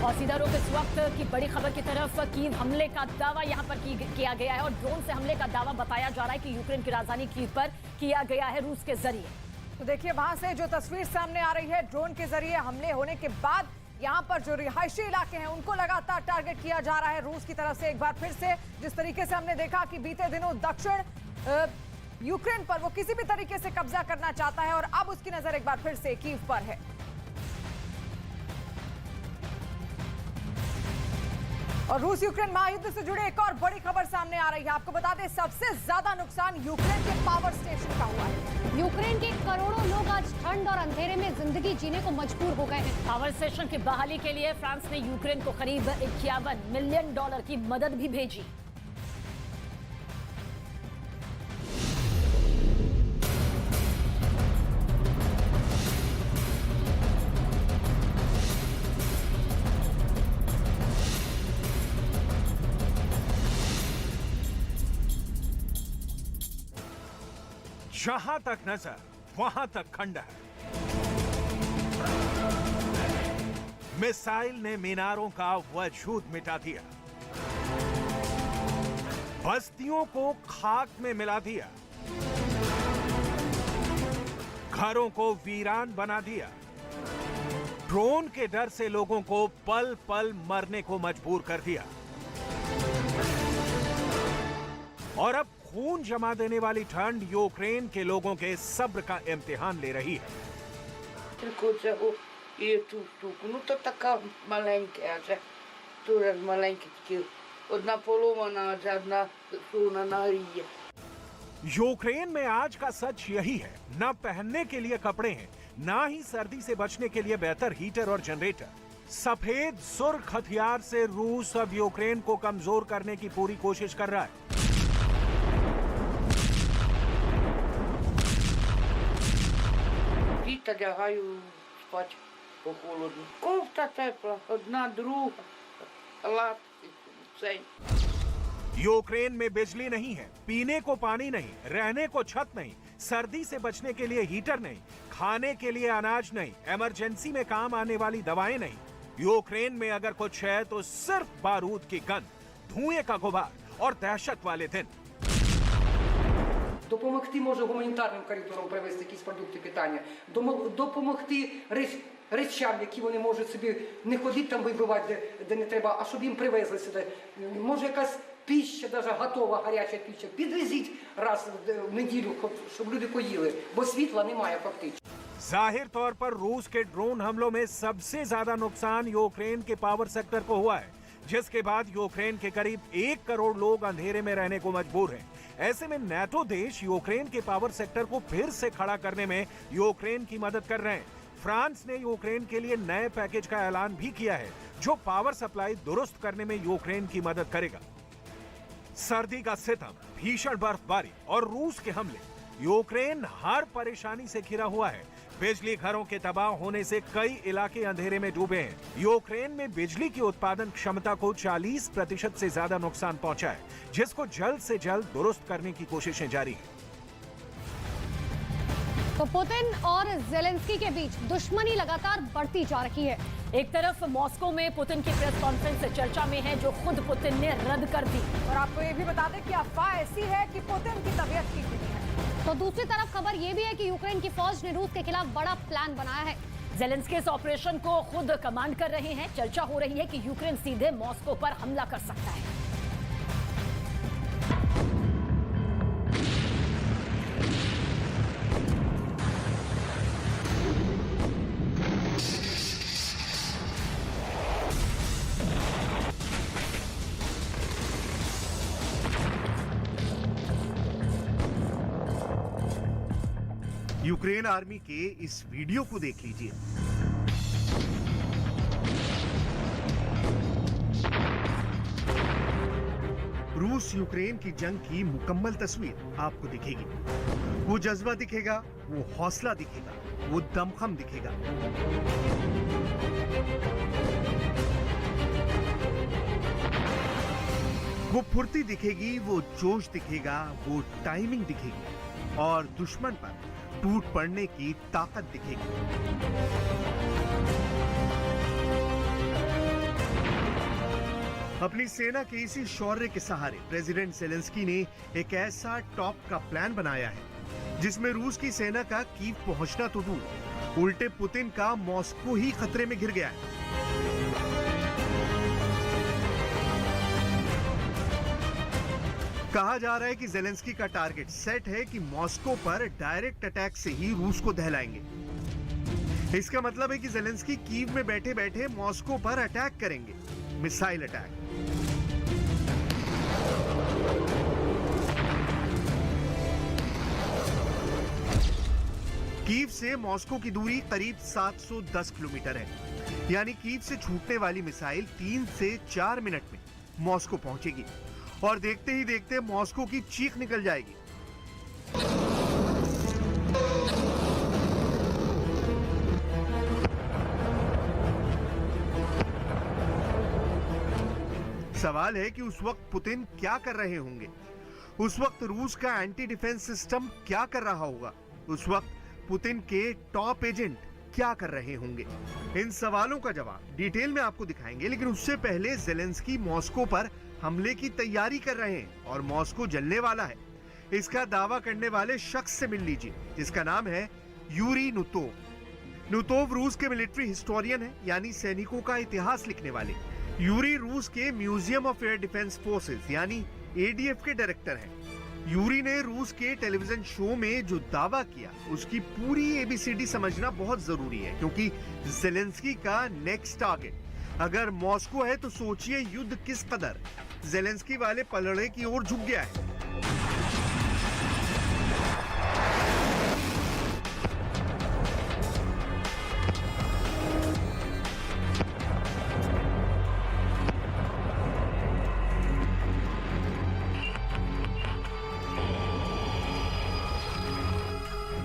और सीधा रुख इस वक्त की बड़ी खबर की तरफ। कीव हमले का दावा यहां पर किया गया है और ड्रोन से हमले का दावा बताया जा रहा है कि यूक्रेन की राजधानी कीव पर किया गया है रूस के जरिए। तो देखिए वहां से जो तस्वीर सामने आ रही है, ड्रोन के जरिए हमले होने के बाद यहां पर जो रिहायशी इलाके हैं उनको लगातार टारगेट किया जा रहा है रूस की तरफ से। एक बार फिर से जिस तरीके से हमने देखा कि बीते दिनों दक्षिण यूक्रेन पर वो किसी भी तरीके से कब्जा करना चाहता है और अब उसकी नजर एक बार फिर से कीव पर है। और रूस यूक्रेन महायुद्ध से जुड़े एक और बड़ी खबर सामने आ रही है। आपको बता दें सबसे ज्यादा नुकसान यूक्रेन के पावर स्टेशन का हुआ है। यूक्रेन के करोड़ों लोग आज ठंड और अंधेरे में जिंदगी जीने को मजबूर हो गए हैं। पावर स्टेशन की बहाली के लिए फ्रांस ने यूक्रेन को करीब $51 मिलियन की मदद भी भेजी। जहां तक नजर वहां तक खंडहर। मिसाइल ने मीनारों का वजूद मिटा दिया, बस्तियों को खाक में मिला दिया, घरों को वीरान बना दिया। ड्रोन के डर से लोगों को पल पल मरने को मजबूर कर दिया और अब खून जमा देने वाली ठंड यूक्रेन के लोगों के सब्र का इम्तिहान ले रही है। І ту штуку. Ну то така маленька, адже дуже маленькі такі. Одна поломана, адже одна суна нагріє. यूक्रेन में आज का सच यही है, ना पहनने के लिए कपड़े हैं, ना ही सर्दी से बचने के लिए बेहतर हीटर और जनरेटर। सफेद सुर्ख हथियार से रूस अब यूक्रेन को कमजोर करने की पूरी कोशिश कर रहा है। Літа лягаю спати по холоду. Кофта тепла, одна, друга, халат, цей. यूक्रेन में बिजली नहीं है, पीने को पानी नहीं, रहने को छत नहीं, सर्दी से बचने के लिए हीटर नहीं, खाने के लिए अनाज नहीं, इमरजेंसी में काम आने वाली दवाएं नहीं। यूक्रेन में अगर कुछ है तो सिर्फ बारूद की गंध, धुएं का गुबार और दहशत वाले दिन। Допомогти може гуманітарним коридорам привезти якісь продукти питання, допомогти речам, які вони можуть собі не ходити там вибивати, де не треба, а щоб їм привезли сюди. Може якась пища, навіть готова гаряча пища, підвезіть раз в неділю, щоб люди поїли, бо світла немає фактично. जाहिर तौर पर रूस के ड्रोन हमलों में सबसे ज्यादा नुकसान यूक्रेन के पावर सेक्टर को हुआ है, जिसके बाद यूक्रेन के करीब 1 करोड़ लोग अंधेरे में रहने को मजबूर हैं। ऐसे में नेटो देश यूक्रेन के पावर सेक्टर को फिर से खड़ा करने में यूक्रेन की मदद कर रहे हैं। फ्रांस ने यूक्रेन के लिए नए पैकेज का ऐलान भी किया है, जो पावर सप्लाई दुरुस्त करने में यूक्रेन की मदद करेगा। सर्दी का सितम, भीषण बर्फबारी और रूस के हमले, यूक्रेन हर परेशानी से घिरा हुआ है। बिजली घरों के तबाह होने से कई इलाके अंधेरे में डूबे हैं। यूक्रेन में बिजली की उत्पादन क्षमता को 40% से ज्यादा नुकसान पहुंचा है, जिसको जल्द से जल्द दुरुस्त करने की कोशिशें जारी हैं। तो पुतिन और जेलेंस्की के बीच दुश्मनी लगातार बढ़ती जा रही है। एक तरफ मॉस्को में पुतिन की प्रेस कॉन्फ्रेंस चर्चा में है, जो खुद पुतिन ने रद्द कर दी। और आपको ये भी बता दें कि अफवाह ऐसी है कि पुतिन की तबीयत ठीक नहीं है। तो दूसरी तरफ खबर ये भी है कि यूक्रेन की फौज ने रूस के खिलाफ बड़ा प्लान बनाया है। जेलेंस्की इस ऑपरेशन को खुद कमांड कर रहे हैं। चर्चा हो रही है कि यूक्रेन सीधे मॉस्को पर हमला कर सकता है। यूक्रेन आर्मी के इस वीडियो को देख लीजिए। रूस यूक्रेन की जंग की मुकम्मल तस्वीर आपको दिखेगी। वो जज्बा दिखेगा, वो हौसला दिखेगा, वो दमखम दिखेगा। वो फुर्ती दिखेगी, वो जोश दिखेगा, वो टाइमिंग दिखेगी और दुश्मन पर टूट पड़ने की ताकत दिखेगी। अपनी सेना के इसी शौर्य के सहारे प्रेसिडेंट जेलेंस्की ने एक ऐसा टॉप का प्लान बनाया है जिसमें रूस की सेना का कीव पहुंचना तो दूर, उल्टे पुतिन का मॉस्को ही खतरे में घिर गया है। कहा जा रहा है कि जेलेंस्की का टारगेट सेट है कि मॉस्को पर डायरेक्ट अटैक से ही रूस को दहलाएंगे। इसका मतलब है कि जेलेंस्की कीव में बैठे बैठे मॉस्को पर अटैक करेंगे, मिसाइल अटैक। कीव से मॉस्को की दूरी करीब 710 किलोमीटर है, यानी कीव से छूटने वाली मिसाइल 3 से 4 मिनट में मॉस्को पहुंचेगी और देखते ही देखते मॉस्को की चीख निकल जाएगी। सवाल है कि उस वक्त पुतिन क्या कर रहे होंगे, उस वक्त रूस का एंटी डिफेंस सिस्टम क्या कर रहा होगा, उस वक्त पुतिन के टॉप एजेंट क्या कर रहे होंगे। इन सवालों का जवाब डिटेल में आपको दिखाएंगे, लेकिन उससे पहले जेलेंस्की मॉस्को पर हमले की तैयारी कर रहे हैं और मॉस्को जलने वाला है, इसका दावा करने वाले शख्स से मिल लीजिए, जिसका नाम है यूरी नुतोव। नुतोव रूस के मिलिट्री हिस्टोरियन है, यानी सैनिकों का इतिहास लिखने वाले। यूरी रूस के museum of air defence forces यानी एडीएफ के डायरेक्टर हैं। यूरी ने रूस के टेलीविजन शो में जो दावा किया उसकी पूरी एबीसीडी समझना बहुत जरूरी है, क्योंकि जेलेंस्की का नेक्स्ट टारगेट अगर मॉस्को है तो सोचिए युद्ध किस कदर जेलेंस्की वाले पलड़े की ओर झुक गया है।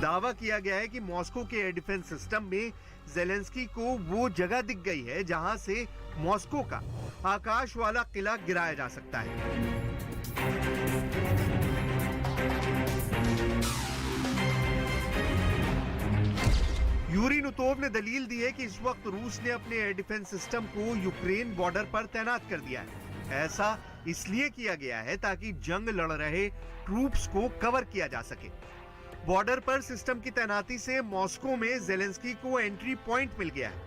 दावा किया गया है कि मॉस्को के एयर डिफेंस सिस्टम में जेलेंस्की को वो जगह दिख गई है जहां से मॉस्को का आकाश वाला किला गिराया जा सकता है। यूरी नुतोव ने दलील दी है कि इस वक्त रूस ने अपने एयर डिफेंस सिस्टम को यूक्रेन बॉर्डर पर तैनात कर दिया है। ऐसा इसलिए किया गया है ताकि जंग लड़ रहे ट्रूप्स को कवर किया जा सके। बॉर्डर पर सिस्टम की तैनाती से मॉस्को में जेलेंस्की को एंट्री पॉइंट मिल गया है,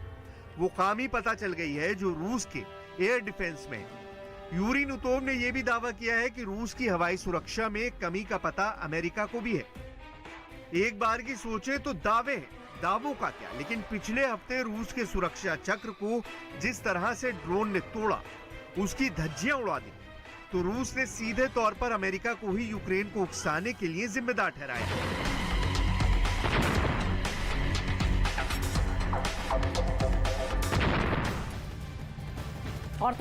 वो खामी पता चल गई है जो रूस के एयर डिफेंस में है। यूरी नुतोव ने यह भी दावा किया है कि रूस की हवाई सुरक्षा में कमी का पता अमेरिका को भी है। एक बार की सोचे तो दावे हैं, दावों का क्या, लेकिन पिछले हफ्ते रूस के सुरक्षा चक्र को जिस तरह से ड्रोन ने तोड़ा, उसकी धज्जियां उड़ा दी, तो रूस ने सीधे तौर पर अमेरिका को ही यूक्रेन को उकसाने के लिए जिम्मेदार ठहराया। और